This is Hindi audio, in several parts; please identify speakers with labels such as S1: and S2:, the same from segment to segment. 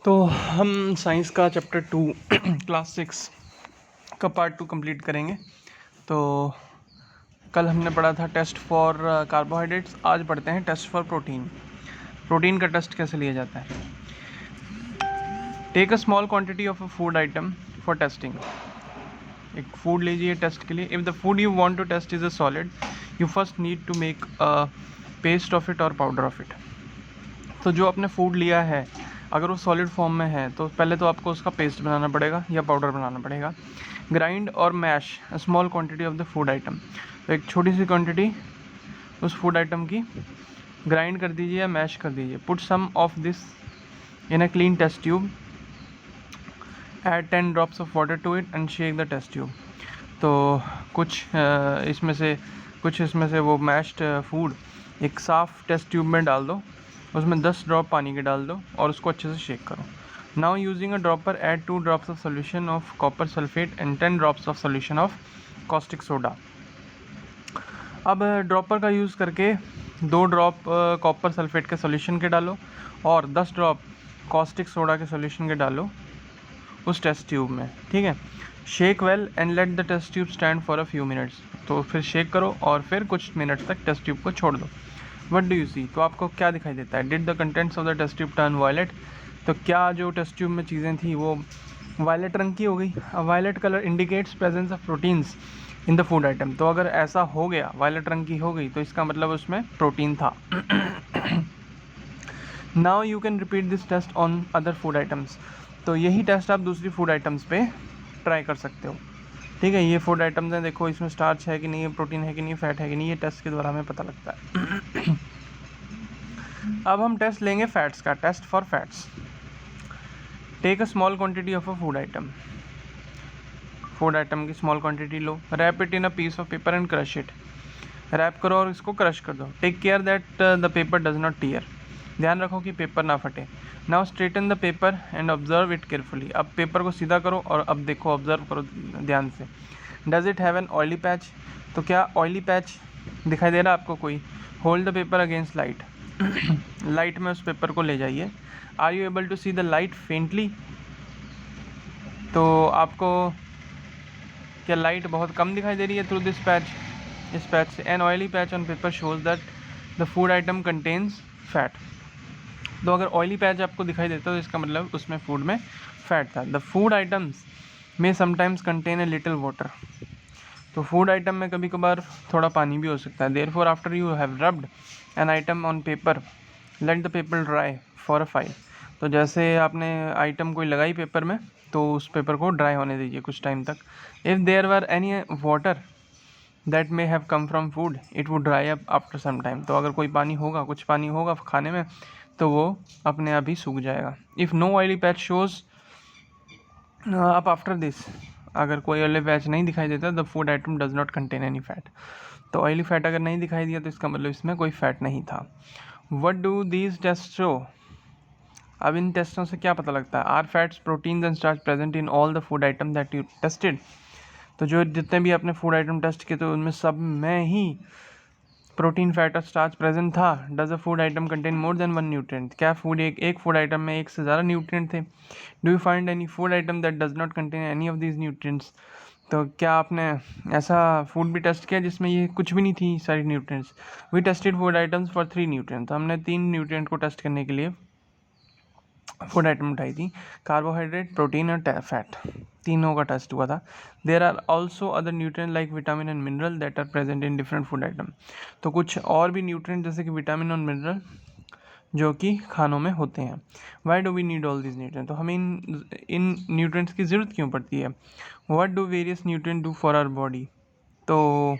S1: तो हम साइंस का चैप्टर 2 क्लास 6 का पार्ट 2 कंप्लीट करेंगे। तो कल हमने पढ़ा था टेस्ट फॉर कार्बोहाइड्रेट्स, आज पढ़ते हैं टेस्ट फॉर प्रोटीन। प्रोटीन का टेस्ट कैसे लिया जाता है। Take a small quantity of a food item for testing. एक फूड लीजिए टेस्ट के लिए। If the food you want to test is a solid, you first need to make a paste of it और पाउडर ऑफ इट। तो जो आपने फूड लिया है, अगर वो सॉलिड फॉर्म में है तो पहले तो आपको उसका पेस्ट बनाना पड़ेगा या पाउडर बनाना पड़ेगा। ग्राइंड और mash a small quantity of the food item. तो एक छोटी सी क्वांटिटी उस फूड आइटम की ग्राइंड कर दीजिए या मैश कर दीजिए। Put some of this in a clean test tube, add 10 drops of water to it and shake the test tube. तो कुछ इसमें से वो मैश्ड फूड एक साफ़ टेस्ट ट्यूब में डाल दो, उसमें 10 ड्रॉप पानी के डाल दो और उसको अच्छे से शेक करो। Now using a dropper add 2 drops of solution of copper sulphate and 10 drops of solution of caustic soda. अब ड्रॉपर का यूज़ करके 2 ड्रॉप कॉपर सल्फेट के सोल्यूशन के डालो और 10 ड्रॉप कॉस्टिक सोडा के सोल्यूशन के डालो उस टेस्ट ट्यूब में, ठीक है। Shake well and let the test tube stand for a few minutes. तो फिर शेक करो और फिर कुछ मिनट तक टेस्ट ट्यूब को छोड़ दो। व्हाट डू यू सी, तो आपको क्या दिखाई देता है। Did the contents of the test tube turn violet, तो क्या जो टेस्ट ट्यूब में चीज़ें थी वो वायलेट रंग की हो गई। Violet colour indicates presence of proteins in the food item. तो अगर ऐसा हो गया, वायलेट रंग की हो गई, तो इसका मतलब उसमें प्रोटीन था। Now you can repeat this test on other food items. तो यही टेस्ट आप दूसरी फूड आइटम्स पे ट्राई कर सकते हो, ठीक है। ये फूड आइटम्स हैं, देखो इसमें स्टार्च है कि नहीं, प्रोटीन है कि नहीं, फैट है कि नहीं, ये टेस्ट के द्वारा हमें पता लगता है। अब हम टेस्ट लेंगे फैट्स का, test for fats. Take a small quantity of a food item. Food item की स्मॉल क्वांटिटी लो, wrap it in a piece of paper and crush it. Wrap करो और इसको क्रश कर दो। Take care that the paper does not tear. ध्यान रखो कि पेपर ना फटे। Now straighten the paper and observe it carefully. अब पेपर को सीधा करो और अब देखो, ऑब्जर्व करो ध्यान से। Does it have an oily patch, तो क्या ऑयली पैच दिखाई दे रहा है आपको कोई। Hold the paper against light. Light में उस पेपर को ले जाइए। Are you able to see the light faintly, तो आपको क्या लाइट बहुत कम दिखाई दे रही है थ्रू दिस पैच, इस पैच से। An oily patch on paper shows that the food item contains fat. तो अगर ऑयली पैच आपको दिखाई देता है तो इसका मतलब उसमें फूड में फैट था। द फूड आइटम्स में sometimes contain a little water. तो फूड आइटम में कभी कभार थोड़ा पानी भी हो सकता है। Therefore after you have rubbed an item on paper, let the paper dry for a file. तो जैसे आपने आइटम कोई लगाई पेपर में, तो उस पेपर को ड्राई होने दीजिए कुछ टाइम तक। If there were any water that may have come from food, it would dry up after some time. तो अगर कोई पानी होगा, कुछ पानी होगा खाने में, तो वो अपने आप ही सूख जाएगा। If no oily patch shows up after this, अगर कोई ऑयली पैच नहीं दिखाई देता, the food item does not contain any fat. तो ऑयली फैट अगर नहीं दिखाई दिया तो इसका मतलब इसमें कोई फैट नहीं था। What do these test show, अब इन टेस्टों से क्या पता लगता है। Are fats proteins and starch present in all the food item that you tested. तो जो जितने भी आपने फूड आइटम टेस्ट किए तो उनमें सब में ही प्रोटीन, फैट और स्टार्च प्रेजेंट था। Does a food atom contain more than one nutrient, क्या फूड एक फूड आइटम में एक से ज़्यादा न्यूट्रिएंट थे। Do you find any food item that does not contain any of these nutrients, तो क्या आपने ऐसा फूड भी टेस्ट किया जिसमें ये कुछ भी नहीं थी सारी nutrients. We tested food items for 3 nutrient, तो हमने 3 न्यूट्रिएंट को टेस्ट करने के लिए फूड आइटम उठाई थी। कार्बोहाइड्रेट, प्रोटीन और फैट, तीनों का टेस्ट हुआ था। There are also other nutrient like vitamin and mineral that are present in different food item. तो कुछ और भी न्यूट्रिएंट जैसे कि विटामिन और मिनरल जो कि खानों में होते हैं। Why do we need all this nutrient, तो हमें इन न्यूट्रिएंट्स की ज़रूरत क्यों पड़ती है। What do various nutrient do for our body, तो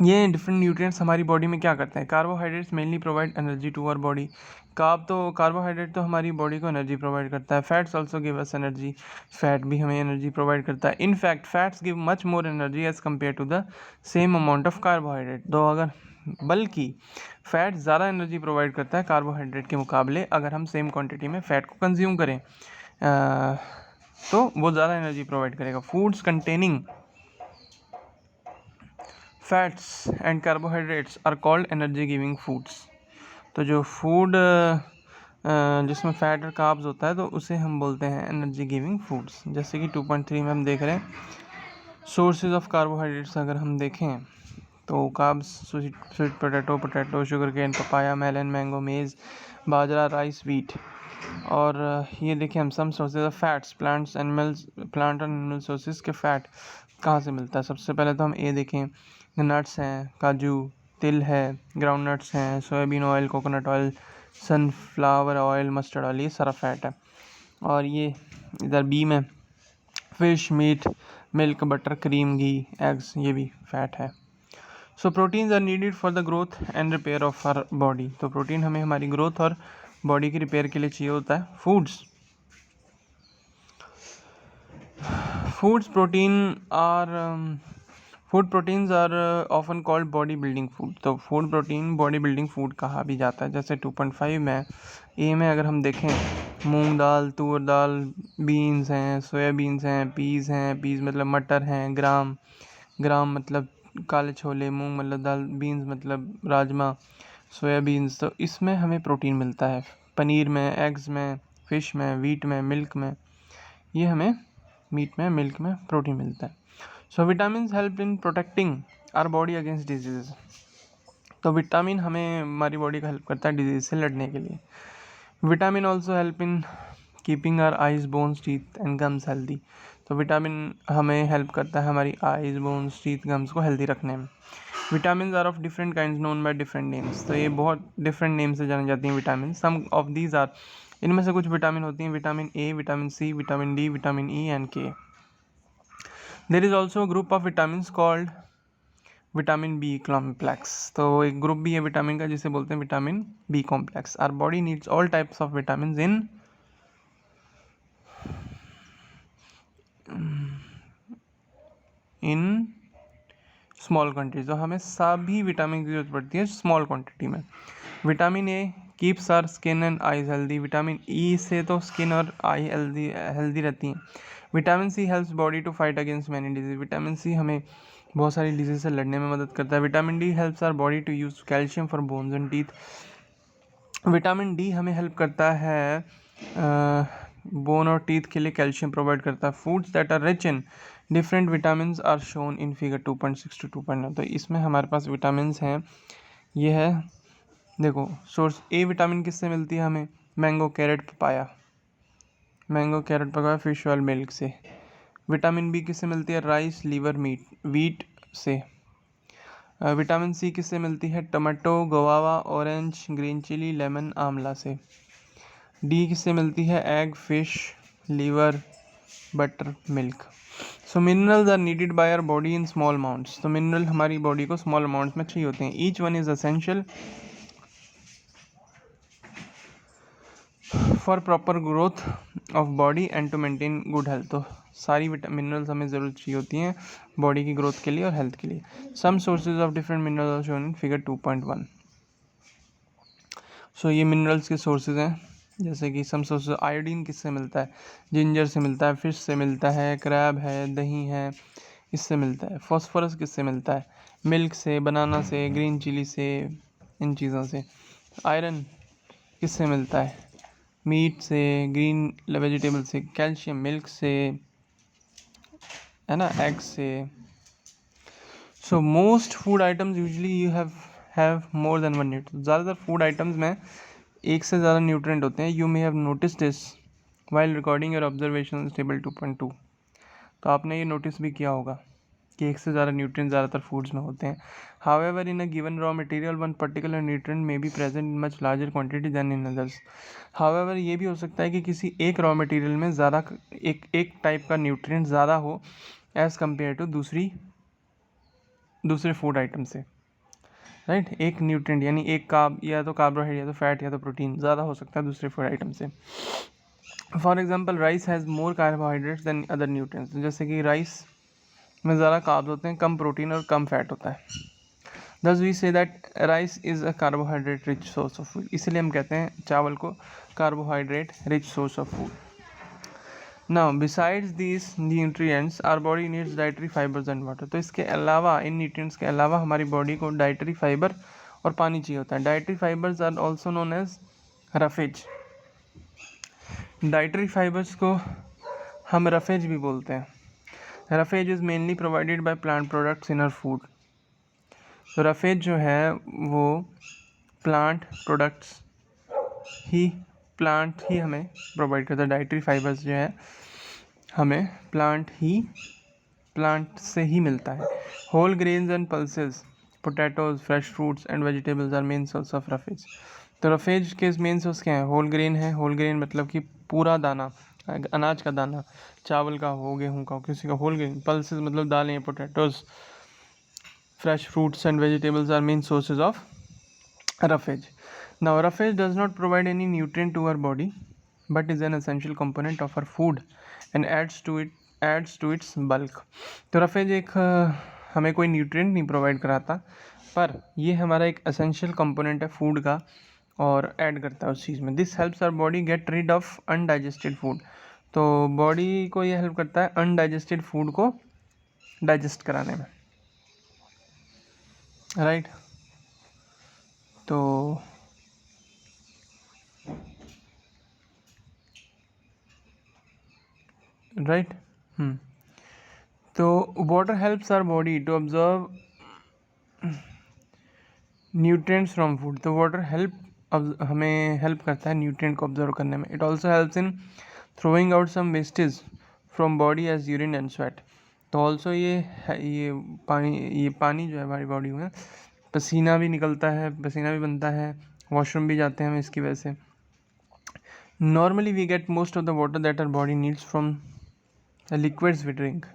S1: ये डिफरेंट न्यूट्रिएंट्स हमारी बॉडी में क्या करते हैं। Carbohydrates mainly provide energy to our body. Carbohydrate तो हमारी बॉडी को एनर्जी प्रोवाइड करता है। Fats also give us energy, fat भी हमें एनर्जी प्रोवाइड करता है। In fact fats give much more energy as compare to the same amount of carbohydrate. तो अगर बल्कि फैट ज़्यादा एनर्जी प्रोवाइड करता है कार्बोहाइड्रेट के मुकाबले, अगर हम सेम क्वान्टिटी में फ़ैट को कंज्यूम करें तो वो ज़्यादा एनर्जी प्रोवाइड करेगा। Foods containing fats and carbohydrates are called energy giving foods. तो जो फूड जिसमें फैट और कार्ब्स होता है तो उसे हम बोलते हैं एनर्जी गिविंग फूड्स। जैसे कि 2.3 में हम देख रहे हैं सोर्सेज ऑफ कार्बोहाइड्रेट्स अगर हम देखें तो carbs sweet potato, sugarcane, papaya, melon, mango, maize, bajra, rice, wheat. और ये देखें हम some sources of fats, plant and animal sources के फैट कहाँ से मिलता है। सबसे पहले तो हम ये देखें, नट्स हैं, काजू, तिल है, ग्राउंड नट्स हैं, soybean oil, coconut oil, sunflower oil, mustard oil, ये सारा फैट है। और ये इधर बी में fish, meat, milk, butter, cream, ghee, eggs, ये भी फैट है। So proteins are needed for the growth and repair of our body. तो प्रोटीन हमें हमारी ग्रोथ और बॉडी की रिपेयर के लिए चाहिए होता है। Food proteins are often called body building food. तो food protein body building food कहा भी जाता है। जैसे 2.5 में ए में अगर हम देखें, मूंग दाल, तूर दाल, बीन्स हैं, सोयाबीन्स हैं, पीज़ मतलब मटर हैं, ग्राम मतलब काले छोले, मूंग मतलब दाल, बीन्स मतलब राजमा, सोयाबीन्स। तो इसमें हमें प्रोटीन मिलता है। पनीर में, एग्स में, फिश में, वीट में, मिल्क में, ये हमें मीट में, मिल्क में प्रोटीन मिलता है। So vitamin help in protecting our body against disease. तो विटामिन हमें हमारी बॉडी का हेल्प करता है डिजीज़ से लड़ने के लिए। Vitamin also help in keeping our eyes, bones, teeth and gums healthy. तो विटामिन हमें हेल्प करता है हमारी आइज, बोन्स, टीथ, गम्स को हेल्दी रखने में। Vitamin are of different kinds known by different names. तो ये बहुत डिफरेंट नेम से जानी जाती हैं vitamin. Some of these are, इनमें से कुछ विटामिन होती हैं vitamin A, vitamin C, vitamin D, vitamin E and के। There is also a group of vitamin called vitamin B complex. तो एक ग्रुप भी है विटामिन का जिसे बोलते हैं vitamin B complex. Our body needs all types of vitamin in small quantity. तो हमें सभी विटामिन की जरूरत पड़ती है स्मॉल क्वांटिटी में। Vitamin A keeps our skin and eyes healthy. Vitamin E से तो स्किन और आई हेल्दी रहती हैं। Vitamin C helps body to fight against many disease. Vitamin C हमें बहुत सारी डिजीज से लड़ने में मदद करता है। Vitamin D helps our body to use calcium for bones and teeth. Vitamin D हमें हेल्प करता है बोन और टीथ के लिए कैल्शियम प्रोवाइड करता है। Foods that are rich in different vitamin are shown in figure 2.6 to 2.9। तो इसमें हमारे पास विटामिन हैं, ये है देखो सोर्स। ए विटामिन किससे मिलती है हमें? Mango, carrot, papaya, fish oil, milk से। विटामिन बी किससे मिलती है? राइस, लीवर, वीट से। विटामिन सी किससे मिलती है? Tomato, guava, orange, green chilli, lemon, amla से। डी किससे मिलती है? Egg, fish, liver, butter, milk. So minerals are needed by our body in small amounts. तो मिनरल हमारी बॉडी को स्मॉल अमाउंट्स में चाहिए होते हैं। Each one is essential for proper growth of body and to maintain good health. तो सारी मिनरल्स हमें ज़रूर चाहिए होती हैं बॉडी की ग्रोथ के लिए और हेल्थ के लिए। Some sources of different minerals are shown in figure 2.1। सो ये मिनरल्स के सोर्सेज हैं, जैसे कि सम सोर्सेज। आयोडीन किससे मिलता है? जिंजर से मिलता है, फिश से मिलता है, क्रैब है, दही है, इससे मिलता है। फॉस्फोरस किससे मिलता है? मिल्क से, बनाना से, ग्रीन चिली से, इन चीज़ों से। आयरन किससे मिलता है? मीट से, ग्रीन वेजिटेबल से। कैल्शियम मिल्क से, है ना, एग से। So most food items usually you have more than one nutrient. ज़्यादातर फूड आइटम्स में एक से ज़्यादा न्यूट्रिएंट होते हैं। You may have notice this while recording your observation table 2.2। तो आपने ये नोटिस भी किया होगा कि एक से ज़्यादा न्यूट्रिएंट ज़्यादातर फूड्स में होते हैं। However in a given raw material one particular nutrient may be present in much larger quantity than in others. However ये भी हो सकता है कि किसी एक रॉ मटेरियल में ज़्यादा एक टाइप का न्यूट्रिएंट ज़्यादा हो एज़ कम्पेयर टू दूसरे फूड आइटम से, राइट। एक न्यूट्रिएंट यानी एक कार्ब, या तो कार्बोहाइड्रेट, या तो फैट, या तो प्रोटीन ज़्यादा हो सकता है दूसरे फूड आइटम से। For example rice has more carbohydrates than other nutrients. जैसे कि राइस में ज़्यादा कार्ब्स होते हैं, कम प्रोटीन और कम फैट होता है। Thus we see that rice is a carbohydrate rich source of food. इसलिए हम कहते हैं चावल को carbohydrate rich source of food. Now besides these nutrients our body needs dietary fibres and water. तो इसके अलावा, इन न्यूट्रिएंट्स के अलावा हमारी बॉडी को डाइटरी फाइबर और पानी चाहिए होता है। Dietary fibres are also known as roughage. Dietary fibres को हम रफेज भी बोलते हैं। Roughage is mainly provided by plant products in our food. तो रफेज जो है वो प्लांट ही हमें प्रोवाइड करता है। डाइटरी फाइबर्स जो है हमें प्लांट से ही मिलता है। Whole grains and pulses, potatoes, fresh fruits and vegetables are main source of roughage. तो रफेज के मेन सोर्स क्या है? होल ग्रेन है। होल ग्रेन मतलब कि पूरा दाना, अनाज का दाना, चावल का हो, गेहूँ का हो, किसी का होल ग्रेन। पल्सेस मतलब दालें, potatoes, fresh fruits and vegetables are main sources of roughage. Now, roughage does not provide any nutrient to our body, but is an essential component of our food and adds to its bulk. तो roughage एक हमें कोई न्यूट्रिएंट नहीं प्रोवाइड कराता, पर ये हमारा एक एसेंशियल कंपोनेंट है फूड का और ऐड करता है उस चीज़ में। This helps our body get rid of undigested food. तो बॉडी को ये हेल्प करता है अनडाइजेस्टेड फूड को डाइजेस्ट कराने में, राइट। तो राइट तो water helps our body to absorb nutrients from food. तो वाटर हमें हेल्प करता है न्यूट्रिएंट को ऑब्जर्व करने में। It also helps in throwing out some wastage from body as urine and sweat. तो ऑल्सो ये पानी जो है हमारी बॉडी में पसीना भी निकलता है, पसीना भी बनता है, वॉशरूम भी जाते हैं हम इसकी वजह से। Normally we get most of the water that our body needs from the liquids we drink.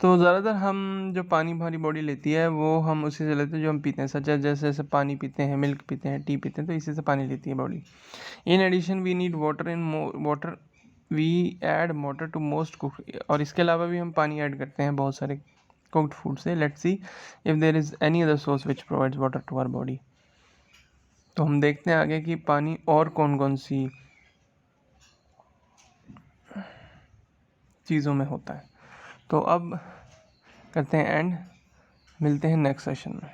S1: तो ज़्यादातर हम जो पानी हमारी बॉडी लेती है वो हम उसी से लेते हैं जो हम पीते हैं, सच है जैसे पानी पीते हैं, मिल्क पीते हैं, टी पीते हैं, तो इसी से पानी लेती है body. In addition we need water we add water to most cook. और इसके अलावा भी हम पानी ऐड करते हैं बहुत सारे कुक्ड फूड से। Let's see if there is any other source which provides water to our body. तो हम देखते हैं आगे कि पानी और कौन कौन सी चीज़ों में होता है। तो अब करते हैं एंड, मिलते हैं नेक्स्ट सेशन में।